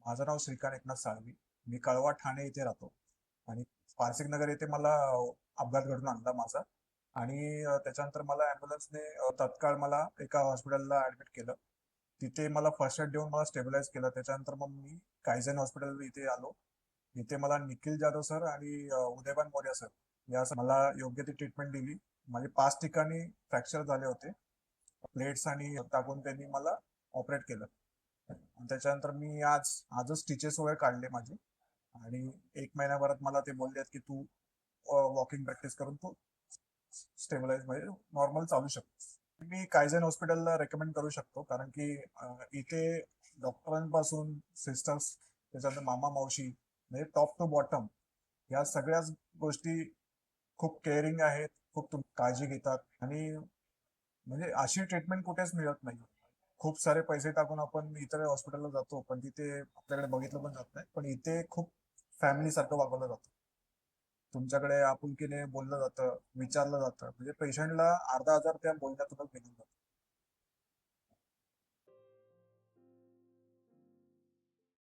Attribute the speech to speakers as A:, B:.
A: माझं नाव श्रीकांत एकनाथ साळवी. मी कळवा ठाणे इथे राहतो आणि पारसिक नगर येथे मला अपघात घडून आणला माझा. आणि त्याच्यानंतर मला ॲम्ब्युलन्सने तत्काळ मला एका हॉस्पिटलला ॲडमिट केलं. तिथे मला फर्स्ट एड देऊन मला स्टेबलाइज केलं. त्याच्यानंतर मग मी कायझन हॉस्पिटल इथे आलो. इथे मला निखिल जाधव सर आणि उदयभान मोर्या सर या मला योग्य ती ट्रीटमेंट दिली. माझे 5 ठिकाणी फ्रॅक्चर झाले होते. प्लेट्स आणि टाकून त्यांनी मला ऑपरेट केलं. आणि त्याच्यानंतर मी आजच स्टिचेस वगैरे काढले माझे. आणि 1 महिन्याभरात मला ते बोलले की तू वॉकिंग प्रॅक्टिस करून तू स्टेबलाइज म्हणजे नॉर्मल चालू शकतो. मी कायझन हॉस्पिटलला रेकमेंड करू शकतो कारण की इथे डॉक्टरांपासून सिस्टर्स त्याच्यानंतर मामा मावशी म्हणजे टॉप टू बॉटम या सगळ्याच गोष्टी खूप केअरिंग आहेत. खूप काळजी घेतात आणि म्हणजे अशी ट्रीटमेंट कुठेच मिळत नाही. खूप सारे पैसे टाकून आपण इतर हॉस्पिटलला जातो पण तिथे आपल्याकडे बघितलं पण जात नाही. पण इथे खूप फॅमिली सारखं वागवलं जातं. तुमच्याकडे आपुलकीने बोललं जातं, विचारलं जातं. म्हणजे पेशंटला अर्धा हजार त्या बोलण्यातूनच निघून जातं.